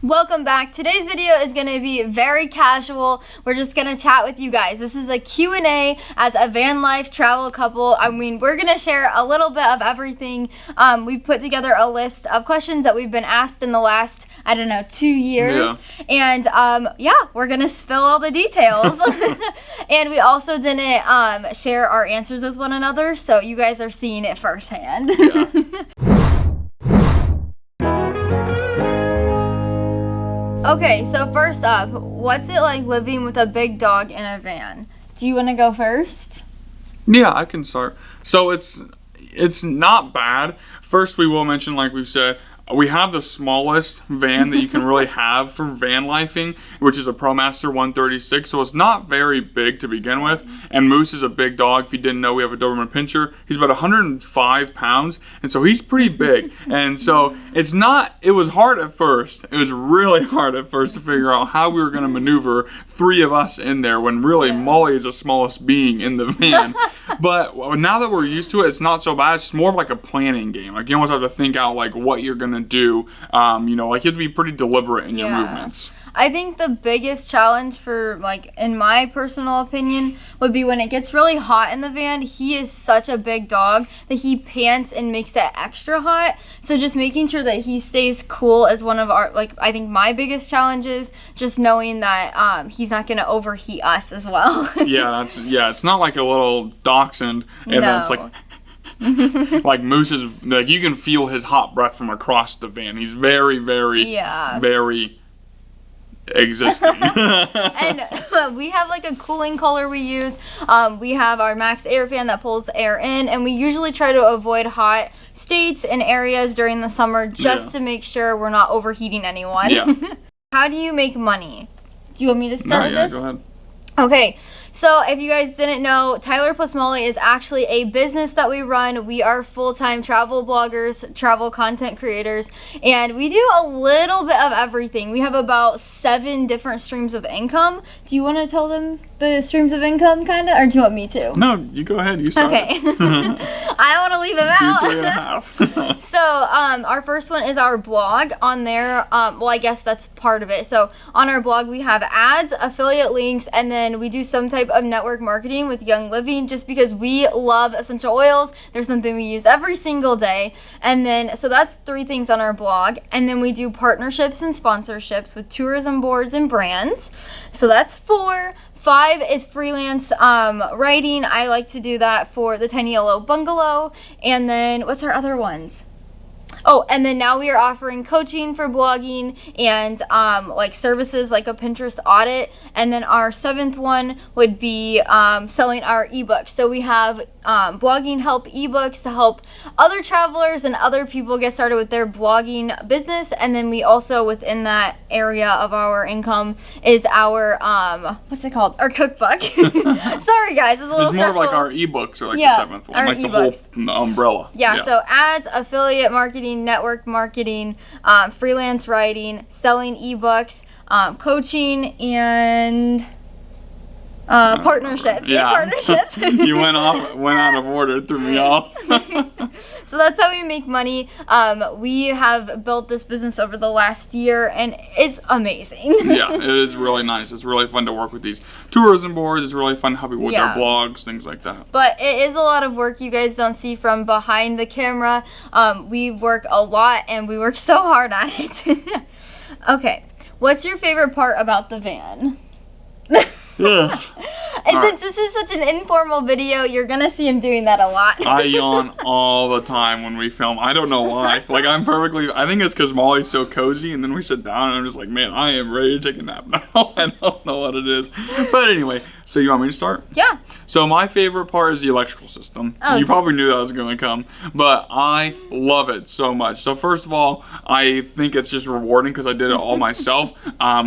Welcome back. Today's video is going to be very casual. We're just going to chat with you guys. This is a Q&A as a van life travel couple. I mean, we're going to share a little bit of everything. We've put together a list of questions that we've been asked in the last, 2 years. Yeah. And we're going to spill all the details. And we also didn't share our answers with one another, so you guys are seeing it firsthand. Yeah. Okay, so first up, what's it like living with a big dog in a van? Do you want to go first? Yeah, I can start. So it's not bad. First, we will mention, like we've said, we have the smallest van that you can really have for van lifing, which is a ProMaster 136. So it's not very big to begin with. And Moose is a big dog. If you didn't know, we have a Doberman Pinscher. He's about 105 pounds. And so he's pretty big. And so it was hard at first. It was really hard at first to figure out how we were going to maneuver 3 of us in there when really Molly is the smallest being in the van. But now that we're used to it, it's not so bad. It's more of like a planning game. Like you almost have to think out like what you're going to do. Like you have to be pretty deliberate in your movements. I think the biggest challenge for, like, in my personal opinion, would be when it gets really hot in the van. He is such a big dog that he pants and makes it extra hot. So just making sure that he stays cool is one of our, I think my biggest challenges, just knowing that he's not going to overheat us as well. It's not like a little dachshund, and then it's like... like Moose is, like, you can feel his hot breath from across the van. He's very, very, very existing. And we have like a cooling color we use. We have our Max Air fan that pulls air in, and we usually try to avoid hot states and areas during the summer just to make sure we're not overheating anyone. Yeah. How do you make money? Do you want me to start with this? Go ahead. Okay, so if you guys didn't know, Tyler Plus Molly is actually a business that we run. We are full-time travel bloggers, travel content creators, and we do a little bit of everything. We have about 7 different streams of income. Do you want to tell them the streams of income, kind of, or do you want me to? No, you go ahead. You start. Okay. I don't want to leave them out. So our first one is our blog. On there, I guess that's part of it. So on our blog, we have ads, affiliate links, and then we do some type of network marketing with Young Living just because we love essential oils. There's something we use every single day. And then, so that's 3 things on our blog. And then we do partnerships and sponsorships with tourism boards and brands. So that's 4. 5 is freelance writing. I like to do that for the Tiny Yellow Bungalow. And then, what's our other ones? Oh, and then now we are offering coaching for blogging and services like a Pinterest audit. And then our 7th one would be selling our ebooks. So we have blogging help ebooks to help other travelers and other people get started with their blogging business. And then we also, within that area of our income, is our what's it called? Our cookbook. Sorry guys, it's a little It's more stressful. Like our ebooks are like the 7th one, our like ebooks. The whole umbrella. Yeah, so ads, affiliate marketing, network marketing, freelance writing, selling ebooks, coaching, and partnerships. Yeah. Partnerships. You went out of order, threw me off. So that's how we make money. We have built this business over the last year, and it's amazing. Yeah, it is really nice. It's really fun to work with these tourism boards. It's really fun to help people with their blogs, things like that. But it is a lot of work you guys don't see from behind the camera. We work a lot, and we work so hard on it. Okay, what's your favorite part about the van? Yeah. And since this is such an informal video, you're gonna see him doing that a lot. I yawn all the time when we film. I don't know why. I think it's because Molly's so cozy, and then we sit down, and I'm just like, man, I am ready to take a nap now. I don't know what it is. But anyway, so you want me to start? Yeah. So my favorite part is the electrical system. You probably knew that was going to come, but I love it so much. So first of all, I think it's just rewarding because I did it all myself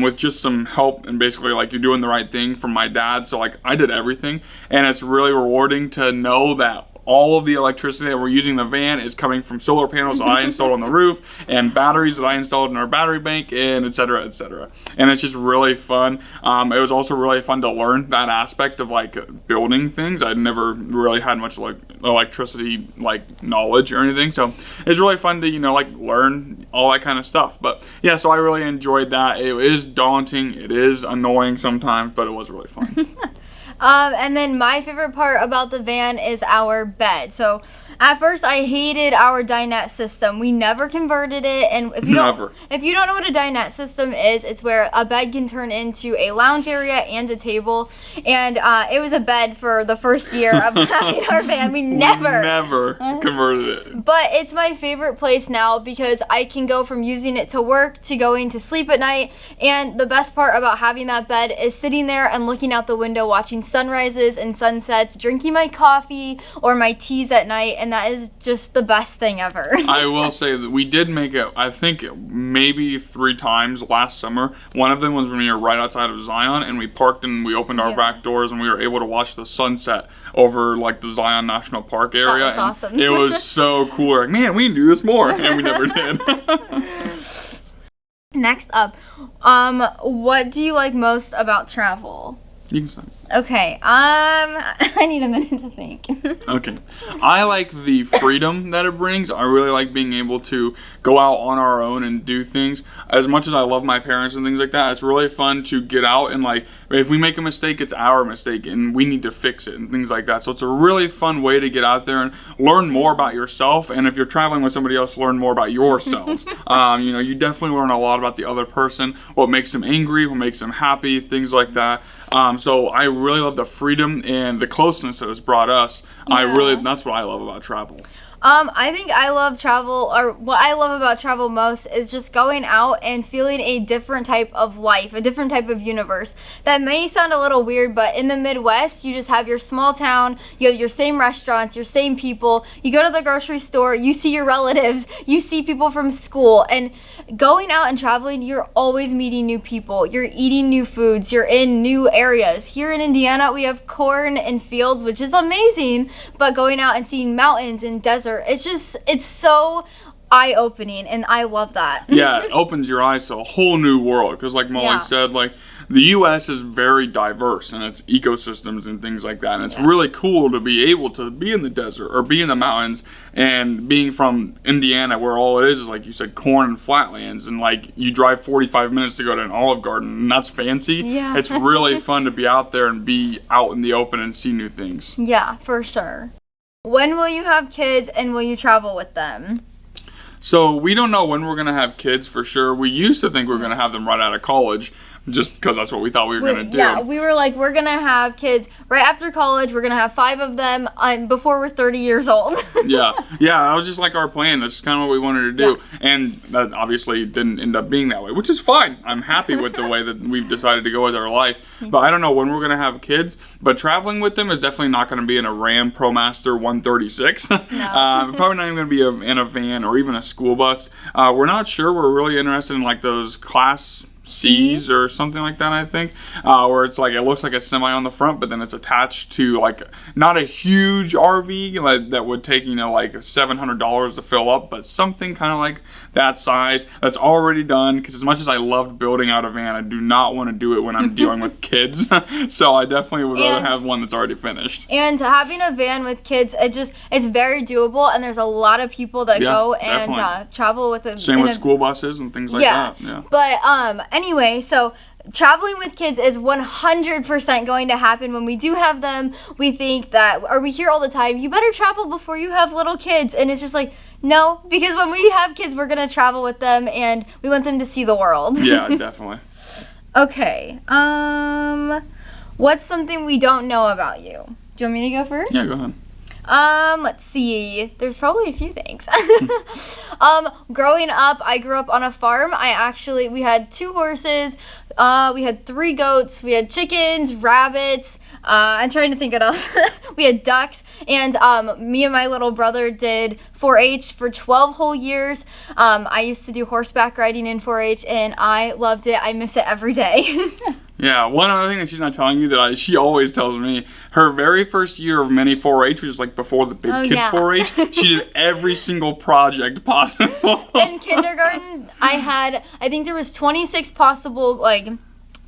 with just some help and basically like you're doing the right thing from my dad. So like I did everything, and it's really rewarding to know that all of the electricity that we're using in the van is coming from solar panels that I installed on the roof and batteries that I installed in our battery bank, and et cetera, et cetera. And it's just really fun. It was also really fun to learn that aspect of like building things. I'd never really had much like electricity like knowledge or anything, so it's really fun to like learn all that kind of stuff. But yeah, so I really enjoyed that. It is daunting, it is annoying sometimes, but it was really fun. And then my favorite part about the van is our bed. So at first I hated our dinette system. We never converted it, and if you don't know what a dinette system is, it's where a bed can turn into a lounge area and a table. And it was a bed for the first year of having our van. We never converted it. But it's my favorite place now because I can go from using it to work to going to sleep at night. And the best part about having that bed is sitting there and looking out the window, watching sunrises and sunsets, drinking my coffee or my teas at night, and that is just the best thing ever. I will say that we did make it, I think, maybe 3 times last summer. One of them was when we were right outside of Zion, and we parked and we opened our back doors, and we were able to watch the sunset over like the Zion National Park area. That was awesome. It was so cool. We're like, man, we can do this more, and we never did. Next up, what do you like most about travel? You can say. Okay, I need a minute to think. Okay. I like the freedom that it brings. I really like being able to go out on our own and do things. As much as I love my parents and things like that, it's really fun to get out and like, if we make a mistake, it's our mistake and we need to fix it and things like that. So it's a really fun way to get out there and learn more about yourself. And if you're traveling with somebody else, learn more about yourselves. You definitely learn a lot about the other person, what makes them angry, what makes them happy, things like that. So I really love the freedom and the closeness that has brought us. Yeah. That's what I love about travel. I think I love travel, or what I love about travel most is just going out and feeling a different type of life, a different type of universe. That may sound a little weird, but in the Midwest, you just have your small town, you have your same restaurants, your same people. You go to the grocery store, you see your relatives, you see people from school, and going out and traveling, you're always meeting new people. You're eating new foods, you're in new areas. Here in Indiana, we have corn and fields, which is amazing, but going out and seeing mountains and deserts, it's so eye-opening, and I love that. Yeah, it opens your eyes to a whole new world, because like Molly said, like the U.S. is very diverse in its ecosystems and things like that, and it's really cool to be able to be in the desert or be in the mountains, and being from Indiana where all it is like you said, corn and flatlands, and like you drive 45 minutes to go to an Olive Garden, and that's fancy. Yeah. It's really fun to be out there and be out in the open and see new things. Yeah, for sure. When will you have kids, and will you travel with them? So we don't know when we're going to have kids for sure. We used to think we were going to have them right out of college, just because that's what we thought we were going to do. Yeah, we were like, we're going to have kids right after college. We're going to have 5 of them before we're 30 years old. Yeah, that was just like our plan. That's kind of what we wanted to do. Yeah. And that obviously didn't end up being that way, which is fine. I'm happy with the way that we've decided to go with our life. But I don't know when we're going to have kids. But traveling with them is definitely not going to be in a Ram ProMaster 136. No. Probably not even going to be in a van or even a school bus. We're not sure. We're really interested in like those Class C's or something like that, I think, where it's like it looks like a semi on the front, but then it's attached to like not a huge RV like, that would take like $700 to fill up, but something kind of like that size that's already done. Because as much as I loved building out a van, I do not want to do it when I'm dealing with kids. So I definitely would rather have one that's already finished. And having a van with kids, it's very doable, and there's a lot of people that go and travel with it. Same with school buses and things like that. Yeah. But anyway, so traveling with kids is 100% going to happen when we do have them. We think that, or we hear all the time, you better travel before you have little kids. And it's just like, no, because when we have kids, we're going to travel with them, and we want them to see the world. Yeah, definitely. Okay. What's something we don't know about you? Do you want me to go first? Yeah, go ahead. Let's see. There's probably a few things. Growing up, I grew up on a farm. We had 2 horses. We had 3 goats. We had chickens, rabbits. I'm trying to think what else. We had ducks. And me and my little brother did 4-H for 12 whole years. I used to do horseback riding in 4-H, and I loved it. I miss it every day. Yeah, one other thing that she's not telling you that she always tells me, her very first year of mini 4-H, which is like before the big kid 4-H, she did every single project possible. In kindergarten, I think there was 26 possible, like,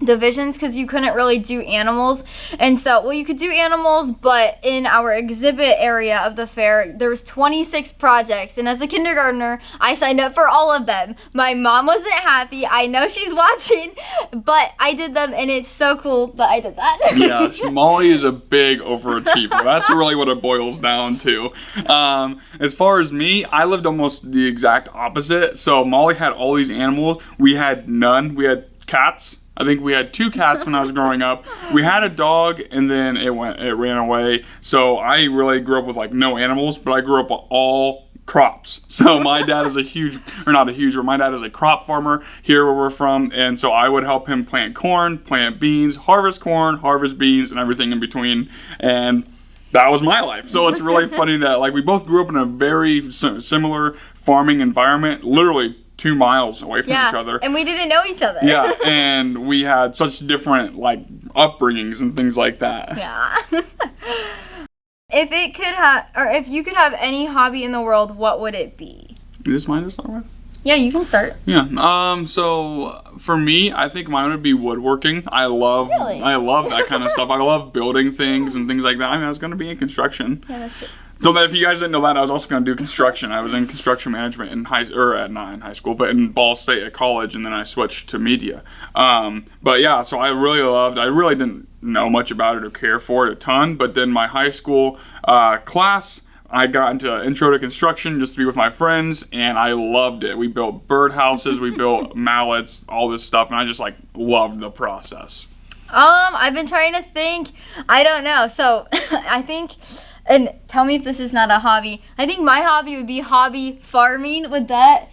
divisions because you couldn't really do animals. And so, well, you could do animals, but in our exhibit area of the fair, there was 26 projects. And as a kindergartner, I signed up for all of them. My mom wasn't happy. I know she's watching, but I did them, and it's so cool that I did that. Yeah, Molly is a big overachiever. That's really what it boils down to. As far as me, I lived almost the exact opposite. So Molly had all these animals. We had none. We had cats. I think we had 2 cats when I was growing up. We had a dog, and then it ran away. So I really grew up with like no animals, but I grew up with all crops. So my dad is my dad is a crop farmer here where we're from, and so I would help him plant corn, plant beans, harvest corn, harvest beans, and everything in between. And that was my life. So it's really funny that like we both grew up in a very similar farming environment, literally 2 miles away from each other. And we didn't know each other. Yeah, and we had such different like upbringings and things like that. Yeah. If you could have any hobby in the world, what would it be? Is this mine to start with? Yeah, you can start. Yeah. So for me, I think mine would be woodworking. I love that kind of stuff. I love building things and things like that. I mean, I was going to be in construction. Yeah, that's true. So that if you guys didn't know that, I was also going to do construction. I was in construction management not in high school, but in Ball State at college, and then I switched to media. But yeah, so I really didn't know much about it or care for it a ton, but then my high school class, I got into intro to construction just to be with my friends, and I loved it. We built birdhouses, we built mallets, all this stuff, and I just like loved the process. I've been trying to think. I don't know. So I think, and tell me if this is not a hobby. I think my hobby would be hobby farming. Would that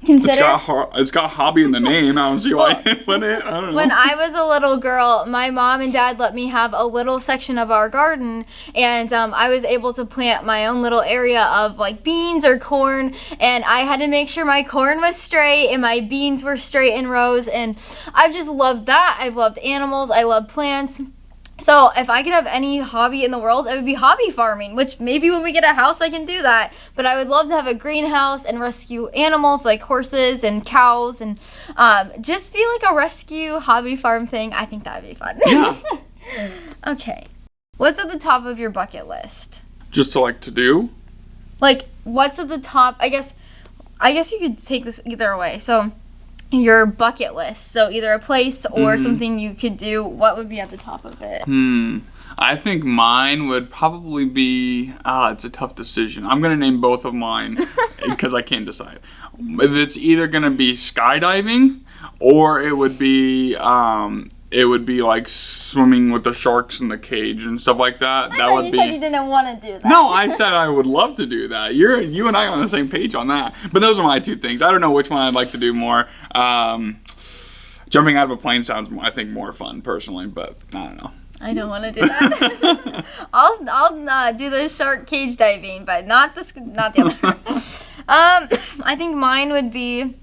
consider? It's got hobby in the name. I don't see why I put it. I don't know. When I was a little girl, my mom and dad let me have a little section of our garden, and I was able to plant my own little area of like beans or corn, and I had to make sure my corn was straight and my beans were straight in rows, and I've just loved that. I've loved animals. I love plants. So if I could have any hobby in the world, it would be hobby farming, which maybe when we get a house, I can do that. But I would love to have a greenhouse and rescue animals like horses and cows and just be like a rescue hobby farm thing. I think that would be fun. Yeah. Okay. What's at the top of your bucket list? Just to do? Like, what's at the top? I guess you could take this either way. So your bucket list. So either a place or something you could do. What would be at the top of it? I think mine would probably be, it's a tough decision. I'm going to name both of mine because I can't decide. It's either going to be skydiving or it would be like swimming with the sharks in the cage and stuff like that. I thought you said you didn't want to do that. No, I said I would love to do that. You and I are on the same page on that. But those are my 2 things. I don't know which one I'd like to do more. Jumping out of a plane sounds, I think, more fun personally, but I don't know. I don't want to do that. I'll do the shark cage diving, but not the other. I think mine would be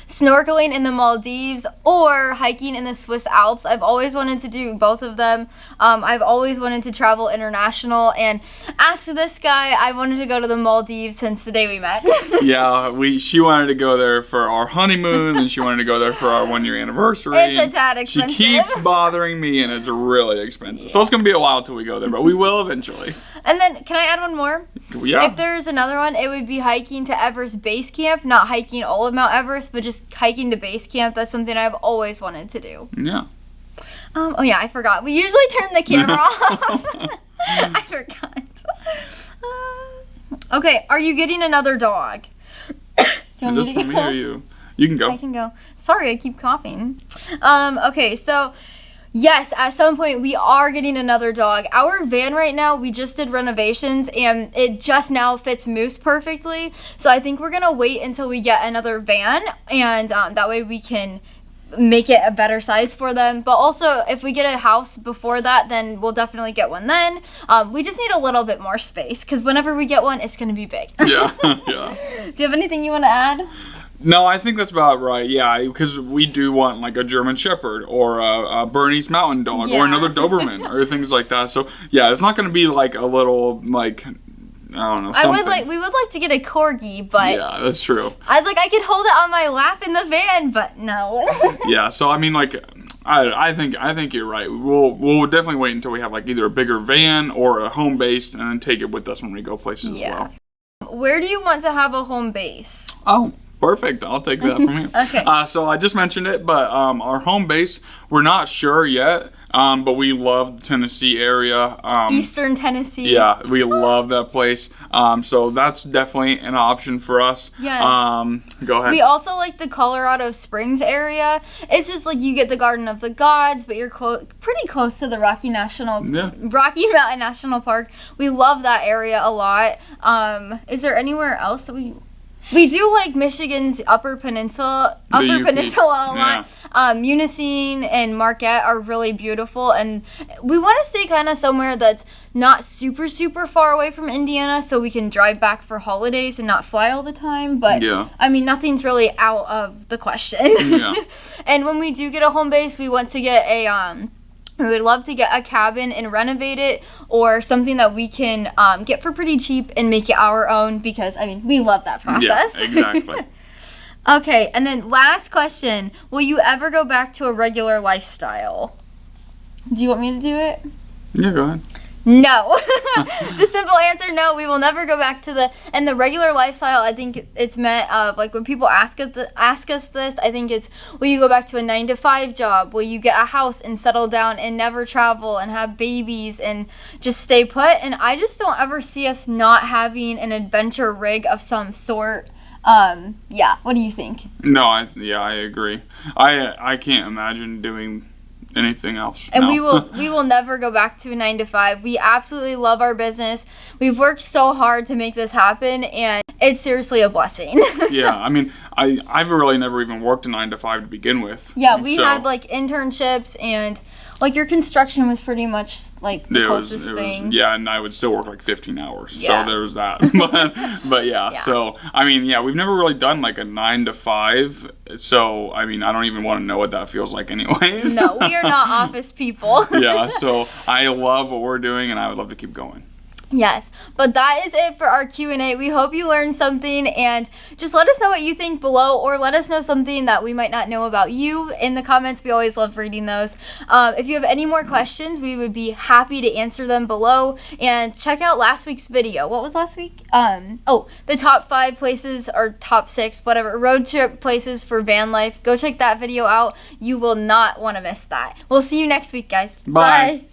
snorkeling in the Maldives or hiking in the Swiss Alps. I've always wanted to do both of them. I've always wanted to travel international, and ask this guy, I wanted to go to the Maldives since the day we met. Yeah, she wanted to go there for our honeymoon, and she wanted to go there for our 1-year anniversary. It's a tad expensive. She keeps bothering me, and it's really expensive. Yeah. So it's going to be a while till we go there, but we will eventually. And then, can I add one more? Yeah. If there's another one, it would be hiking to Everest Base Camp. Not hiking all of Mount Everest, but just hiking to base camp. That's something I've always wanted to do. Yeah. Oh yeah, I forgot. We usually turn the camera off. I forgot. Okay, are you getting another dog? Is this for me or you? You can go. I can go. Sorry, I keep coughing. Okay, so yes, at some point we are getting another dog. Our van right now, we just did renovations and it just now fits Moose perfectly. So I think we're going to wait until we get another van, and that way we can make it a better size for them. But also, if we get a house before that, then we'll definitely get one then. We just need a little bit more space because whenever we get one, it's going to be big. Yeah, yeah. Do you have anything you want to add? No, I think that's about right. Yeah, because we do want like a German Shepherd or a Bernese Mountain Dog or another Doberman or things like that. So yeah, it's not going to be like a little like I don't know. Something. We would like to get a Corgi, but yeah, that's true. I was like, I could hold it on my lap in the van, but no. Yeah, so I mean, like, I think you're right. We'll definitely wait until we have like either a bigger van or a home base, and then take it with us when we go places as well. Where do you want to have a home base? Oh, perfect. I'll take that from you. Okay. So I just mentioned it, but our home base, we're not sure yet. But we love the Tennessee area. Eastern Tennessee. Yeah, we love that place. So that's definitely an option for us. Yes. Go ahead. We also like the Colorado Springs area. It's just like you get the Garden of the Gods, but you're pretty close to the Rocky Mountain National Park. We love that area a lot. Is there anywhere else that we do like Michigan's Upper Peninsula a lot. Munising and Marquette are really beautiful, and we want to stay kind of somewhere that's not super, super far away from Indiana so we can drive back for holidays and not fly all the time. But, I mean, nothing's really out of the question. Yeah. And when we do get a home base, we want to get we would love to get a cabin and renovate it, or something that we can get for pretty cheap and make it our own, because, I mean, we love that process. Yeah, exactly. Okay, and then last question. Will you ever go back to a regular lifestyle? Do you want me to do it? Yeah, go ahead. No. The simple answer, no. We will never go back to the regular lifestyle. I think it's meant of, like, when people ask us this, I think it's, will you go back to a 9-to-5 job? Will you get a house and settle down and never travel and have babies and just stay put? And I just don't ever see us not having an adventure rig of some sort. Yeah. What do you think? No, I agree. I can't imagine doing anything else. And we will never go back to a 9-to-5. We absolutely love our business. We've worked so hard to make this happen, and it's seriously a blessing. Yeah, I mean, I've really never even worked a 9-to-5 to begin with. Yeah, we had like internships, and like your construction was pretty much like the closest thing. Yeah, and I would still work like 15 hours. Yeah. So there was that. but yeah, so I mean, yeah, we've never really done like a 9-to-5. So I mean, I don't even want to know what that feels like anyways. No, we are not office people. Yeah, so I love what we're doing, and I would love to keep going. Yes, but that is it for our Q&A. We hope you learned something, and just let us know what you think below, or let us know something that we might not know about you in the comments. We always love reading those. If you have any more questions, we would be happy to answer them below. And check out last week's video. What was last week? The top 5 places, or top 6, whatever, road trip places for van life. Go check that video out. You will not want to miss that. We'll see you next week, guys. Bye.